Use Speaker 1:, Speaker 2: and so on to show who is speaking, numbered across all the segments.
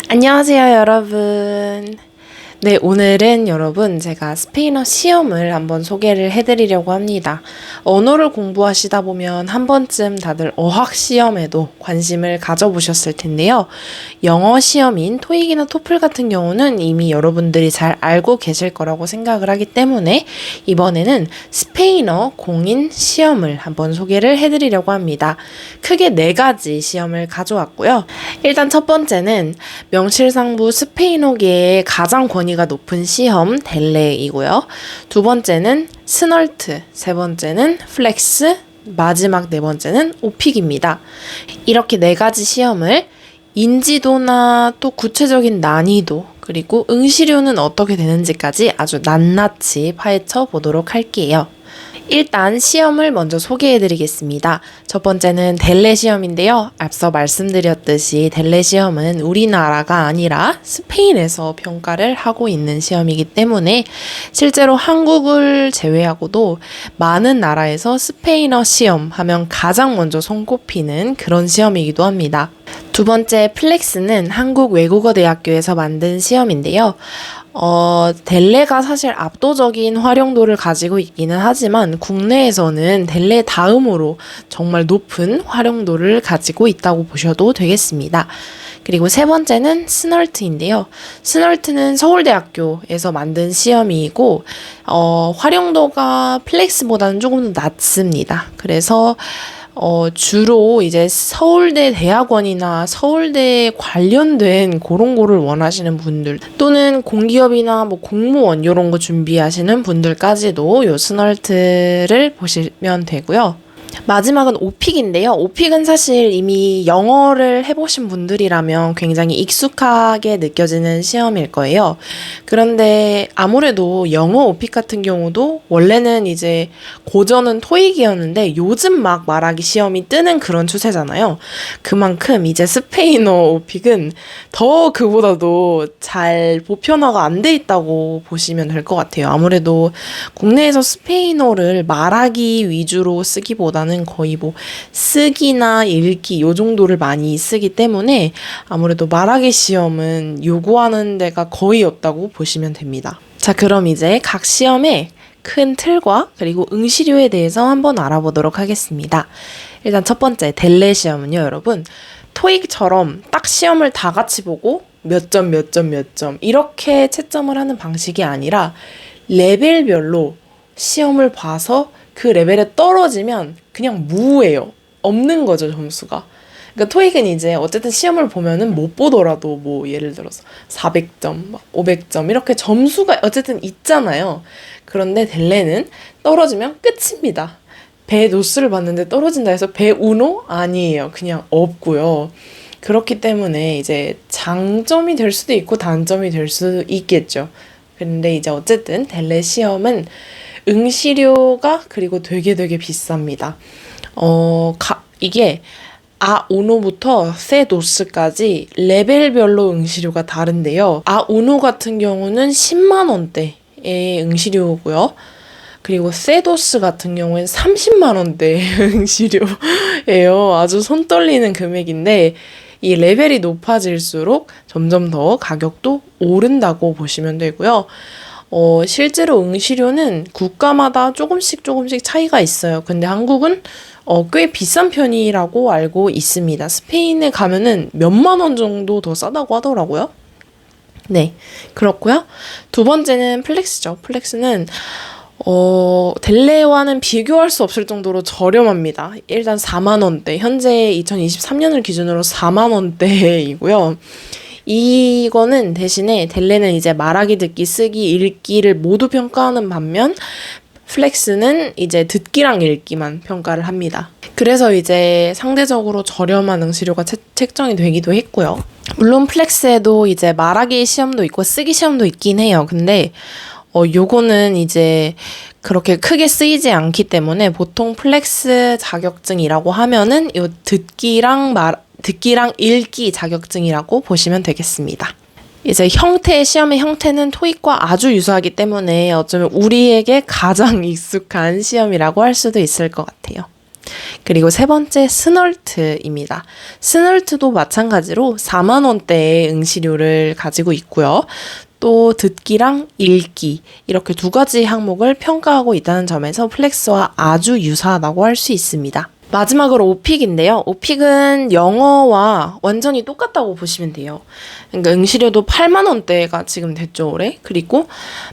Speaker 1: 안녕하세요, 여러분. 네, 오늘은 여러분 제가 스페인어 시험을 한번 소개를 해드리려고 합니다. 언어를 공부하시다 보면 한 번쯤 다들 어학 시험에도 관심을 가져보셨을 텐데요. 영어 시험인 토익이나 토플 같은 경우는 이미 여러분들이 잘 알고 계실 거라고 생각을 하기 때문에 이번에는 스페인어 공인 시험을 한번 소개를 해드리려고 합니다. 크게 4가지 시험을 가져왔고요. 일단 첫 번째는 명실상부 스페인어계의 가장 권위가 높은 시험 델레이고요. 두 번째는 스널트, 세 번째는 플렉스, 마지막 4번째는 오픽입니다. 이렇게 4가지 시험을 인지도나 또 구체적인 난이도 그리고 응시료는 어떻게 되는지까지 아주 낱낱이 파헤쳐 보도록 할게요. 일단 시험을 먼저 소개해드리겠습니다. 첫 번째는 델레 시험인데요. 앞서 말씀드렸듯이 델레 시험은 우리나라가 아니라 스페인에서 평가를 하고 있는 시험이기 때문에 실제로 한국을 제외하고도 많은 나라에서 스페인어 시험 하면 가장 먼저 손꼽히는 그런 시험이기도 합니다. 두 번째 플렉스는 한국외국어대학교에서 만든 시험인데요. 델레가 사실 압도적인 활용도를 가지고 있기는 하지만 국내에서는 델레 다음으로 정말 높은 활용도를 가지고 있다고 보셔도 되겠습니다. 그리고 세 번째는 스널트인데요. 스널트는 서울대학교에서 만든 시험이고 활용도가 플렉스보다는 조금 더 낮습니다. 그래서 주로 이제 서울대 대학원이나 서울대 관련된 그런 거를 원하시는 분들 또는 공기업이나 뭐 공무원 이런 거 준비하시는 분들까지도 요 스널트를 보시면 되고요. 마지막은 오픽인데요. 오픽은 사실 이미 영어를 해보신 분들이라면 굉장히 익숙하게 느껴지는 시험일 거예요. 그런데 아무래도 영어 오픽 같은 경우도 원래는 이제 고전은 토익이었는데 요즘 막 말하기 시험이 뜨는 그런 추세잖아요. 그만큼 이제 스페인어 오픽은 더 그보다도 잘 보편화가 안 돼 있다고 보시면 될 것 같아요. 아무래도 국내에서 스페인어를 말하기 위주로 쓰기보다는 거의 뭐 쓰기나 읽기 요 정도를 많이 쓰기 때문에 아무래도 말하기 시험은 요구하는 데가 거의 없다고 보시면 됩니다. 자, 그럼 이제 각 시험의 큰 틀과 그리고 응시료에 대해서 한번 알아보도록 하겠습니다. 일단 첫 번째 델레 시험은요, 여러분 토익처럼 딱 시험을 다 같이 보고 몇 점 이렇게 채점을 하는 방식이 아니라 레벨별로 시험을 봐서 그 레벨에 떨어지면 그냥 무예요. 없는 거죠, 점수가. 그러니까 토익은 이제 어쨌든 시험을 보면은 못 보더라도 뭐 예를 들어서 400점, 500점 이렇게 점수가 어쨌든 있잖아요. 그런데 델레는 떨어지면 끝입니다. 배 노스를 봤는데 떨어진다 해서 배 우노? 아니에요. 그냥 없고요. 그렇기 때문에 이제 장점이 될 수도 있고 단점이 될 수 있겠죠. 근데 이제 어쨌든 델레 시험은 응시료가 그리고 되게 비쌉니다. 이게 A1부터 C2까지 레벨별로 응시료가 다른데요. A1 같은 경우는 10만 원대의 응시료고요. 그리고 C2 같은 경우에는 30만 원대 응시료예요. 아주 손 떨리는 금액인데 이 레벨이 높아질수록 점점 더 가격도 오른다고 보시면 되고요. 실제로 응시료는 국가마다 조금씩 차이가 있어요. 근데 한국은 꽤 비싼 편이라고 알고 있습니다. 스페인에 가면은 몇만 원 정도 더 싸다고 하더라고요. 네, 그렇고요. 두 번째는 플렉스죠. 플렉스는 델레와는 비교할 수 없을 정도로 저렴합니다. 일단 4만 원대, 현재 2023년을 기준으로 4만 원대이고요. 이거는 대신에 델레는 이제 말하기, 듣기, 쓰기, 읽기를 모두 평가하는 반면 플렉스는 이제 듣기랑 읽기만 평가를 합니다. 그래서 이제 상대적으로 저렴한 응시료가 책정이 되기도 했고요. 물론 플렉스에도 이제 말하기 시험도 있고 쓰기 시험도 있긴 해요. 근데 요거는 이제 그렇게 크게 쓰이지 않기 때문에 보통 플렉스 자격증이라고 하면은 요 듣기랑 읽기 자격증이라고 보시면 되겠습니다. 이제 시험의 형태는 토익과 아주 유사하기 때문에 어쩌면 우리에게 가장 익숙한 시험이라고 할 수도 있을 것 같아요. 그리고 세 번째 스널트입니다. 스널트도 마찬가지로 4만 원대의 응시료를 가지고 있고요. 또 듣기랑 읽기 이렇게 두 가지 항목을 평가하고 있다는 점에서 플렉스와 아주 유사하다고 할 수 있습니다. 마지막으로 오픽인데요. 오픽은 영어와 완전히 똑같다고 보시면 돼요. 그러니까 응시료도 8만 원대가 지금 됐죠, 올해. 그리고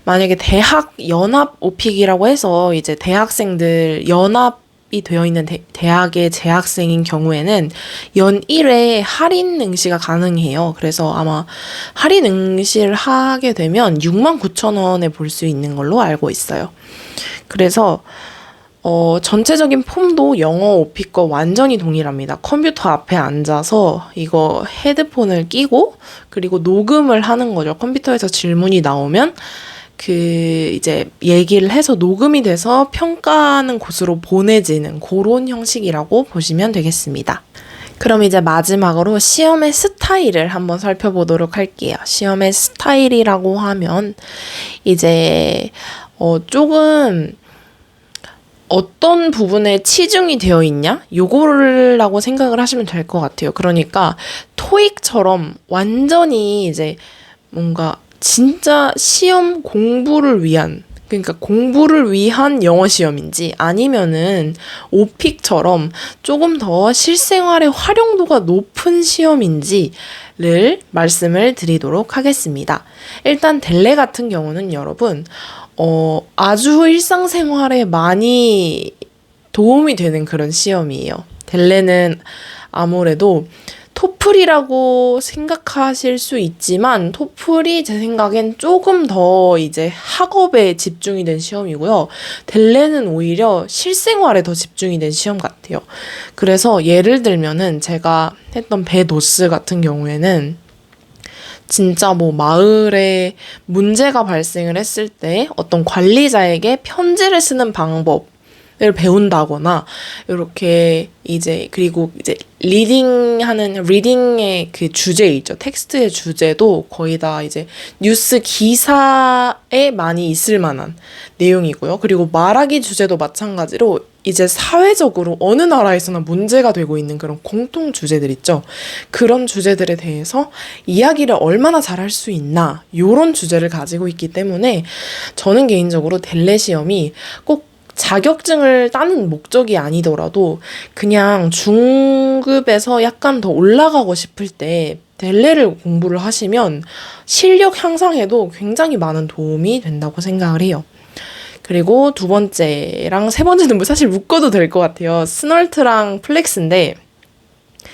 Speaker 1: 만약에 대학 연합 오픽이라고 해서 이제 대학생들 연합이 되어 있는 대학의 재학생인 경우에는 연 1회 할인 응시가 가능해요. 그래서 아마 할인 응시를 하게 되면 6만 9천 원에 볼 수 있는 걸로 알고 있어요. 그래서 전체적인 폼도 영어 오픽과 완전히 동일합니다. 컴퓨터 앞에 앉아서 이거 헤드폰을 끼고 그리고 녹음을 하는 거죠. 컴퓨터에서 질문이 나오면 이제 얘기를 해서 녹음이 돼서 평가하는 곳으로 보내지는 그런 형식이라고 보시면 되겠습니다. 그럼 이제 마지막으로 시험의 스타일을 한번 살펴보도록 할게요. 시험의 스타일이라고 하면 이제 조금 어떤 부분에 치중이 되어 있냐? 요거라고 생각을 하시면 될 것 같아요. 그러니까 토익처럼 완전히 이제 뭔가 진짜 시험 공부를 위한, 그러니까 공부를 위한 영어 시험인지 아니면은 오픽처럼 조금 더 실생활의 활용도가 높은 시험인지를 말씀을 드리도록 하겠습니다. 일단 델레 같은 경우는 여러분 아주 일상생활에 많이 도움이 되는 그런 시험이에요. 델레는 아무래도 토플이라고 생각하실 수 있지만 토플이 제 생각엔 조금 더 이제 학업에 집중이 된 시험이고요. 델레는 오히려 실생활에 더 집중이 된 시험 같아요. 그래서 예를 들면은 제가 했던 배도스 같은 경우에는 진짜 뭐 마을에 문제가 발생을 했을 때 어떤 관리자에게 편지를 쓰는 방법을 배운다거나 이렇게 이제 그리고 이제 리딩의 그 주제 있죠. 텍스트의 주제도 거의 다 이제 뉴스 기사에 많이 있을 만한 내용이고요. 그리고 말하기 주제도 마찬가지로 이제 사회적으로 어느 나라에서나 문제가 되고 있는 그런 공통 주제들 있죠. 그런 주제들에 대해서 이야기를 얼마나 잘할 수 있나 요런 주제를 가지고 있기 때문에 저는 개인적으로 델레 시험이 꼭 자격증을 따는 목적이 아니더라도 그냥 중급에서 약간 더 올라가고 싶을 때 델레를 공부를 하시면 실력 향상에도 굉장히 많은 도움이 된다고 생각을 해요. 그리고 두 번째랑 세 번째는 뭐 사실 묶어도 될 것 같아요. 스널트랑 플렉스인데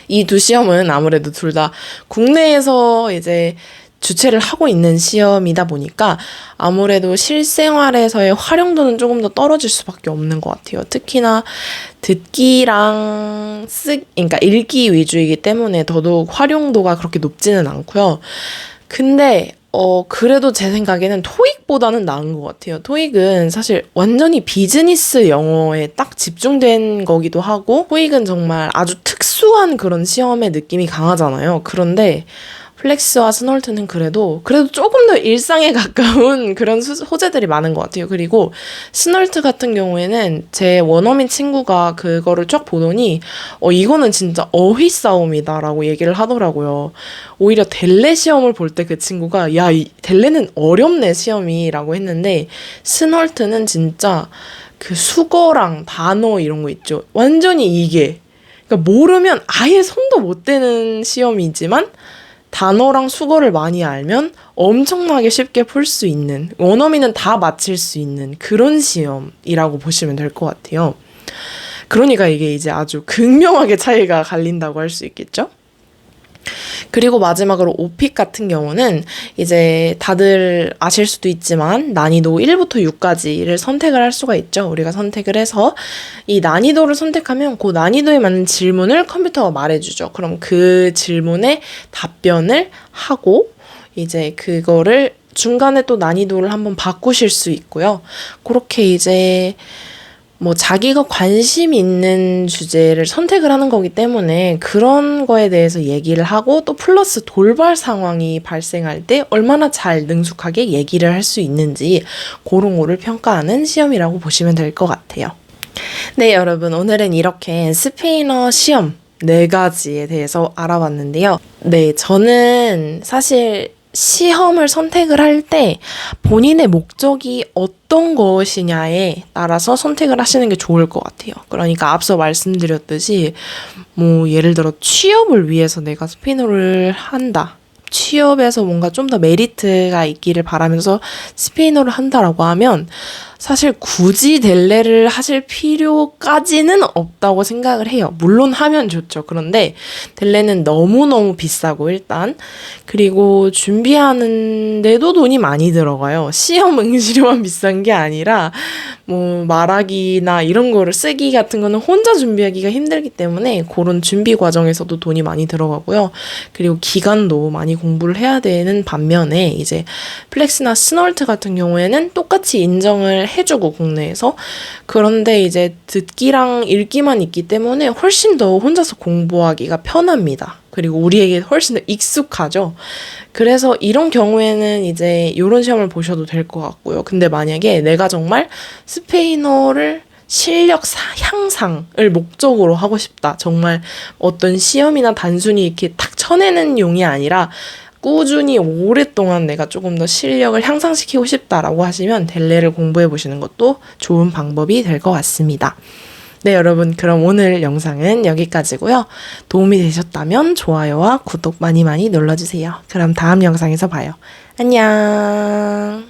Speaker 1: 이 두 시험은 아무래도 둘 다 국내에서 이제 주최를 하고 있는 시험이다 보니까 아무래도 실생활에서의 활용도는 조금 더 떨어질 수밖에 없는 것 같아요. 특히나 듣기랑 그러니까 읽기 위주이기 때문에 더더욱 활용도가 그렇게 높지는 않고요. 근데 그래도 제 생각에는 토익보다는 나은 것 같아요. 토익은 사실 완전히 비즈니스 영어에 딱 집중된 거기도 하고, 토익은 정말 아주 특수한 그런 시험의 느낌이 강하잖아요. 그런데 플렉스와 스널트는 그래도 조금 더 일상에 가까운 그런 소재들이 많은 것 같아요. 그리고 스널트 같은 경우에는 제 원어민 친구가 그거를 쫙 보더니 이거는 진짜 어휘 싸움이다라고 얘기를 하더라고요. 오히려 델레 시험을 볼 때 그 친구가 야, 이 델레는 어렵네 시험이라고 했는데 스널트는 진짜 그 수거랑 단어 이런 거 있죠. 완전히 이게 그러니까 모르면 아예 손도 못 대는 시험이지만 단어랑 수거를 많이 알면 엄청나게 쉽게 풀 수 있는, 원어민은 다 맞힐 수 있는 그런 시험이라고 보시면 될 것 같아요. 그러니까 이게 이제 아주 극명하게 차이가 갈린다고 할 수 있겠죠? 그리고 마지막으로 오픽 같은 경우는 이제 다들 아실 수도 있지만 난이도 1부터 6까지를 선택을 할 수가 있죠. 우리가 선택을 해서 이 난이도를 선택하면 그 난이도에 맞는 질문을 컴퓨터가 말해주죠. 그럼 그 질문에 답변을 하고 이제 그거를 중간에 또 난이도를 한번 바꾸실 수 있고요. 그렇게 이제 뭐 자기가 관심 있는 주제를 선택을 하는 거기 때문에 그런 거에 대해서 얘기를 하고 또 플러스 돌발 상황이 발생할 때 얼마나 잘 능숙하게 얘기를 할 수 있는지 그런 거를 평가하는 시험이라고 보시면 될 것 같아요. 네, 여러분. 오늘은 이렇게 스페인어 시험 4가지에 대해서 알아봤는데요. 네, 저는 사실 시험을 선택을 할 때 본인의 목적이 어떤 것이냐에 따라서 선택을 하시는 게 좋을 것 같아요. 그러니까 앞서 말씀드렸듯이 뭐 예를 들어 취업을 위해서 내가 스페인어를 한다. 취업에서 뭔가 좀 더 메리트가 있기를 바라면서 스페인어를 한다라고 하면 사실 굳이 델레를 하실 필요까지는 없다고 생각을 해요. 물론 하면 좋죠. 그런데 델레는 너무너무 비싸고 일단 그리고 준비하는데도 돈이 많이 들어가요. 시험 응시료만 비싼 게 아니라 뭐 말하기나 이런 거를 쓰기 같은 거는 혼자 준비하기가 힘들기 때문에 그런 준비 과정에서도 돈이 많이 들어가고요. 그리고 기간도 많이 공부를 해야 되는 반면에 이제 플렉스나 스널트 같은 경우에는 똑같이 인정을 해주고 국내에서 그런데 이제 듣기랑 읽기만 있기 때문에 훨씬 더 혼자서 공부하기가 편합니다. 그리고 우리에게 훨씬 더 익숙하죠. 그래서 이런 경우에는 이제 이런 시험을 보셔도 될 것 같고요. 근데 만약에 내가 정말 스페인어를 실력 향상을 목적으로 하고 싶다. 정말 어떤 시험이나 단순히 이렇게 탁 쳐내는 용이 아니라 꾸준히 오랫동안 내가 조금 더 실력을 향상시키고 싶다라고 하시면 델레를 공부해 보시는 것도 좋은 방법이 될 것 같습니다. 네, 여러분, 그럼 오늘 영상은 여기까지고요. 도움이 되셨다면 좋아요와 구독 많이 많이 눌러주세요. 그럼 다음 영상에서 봐요. 안녕.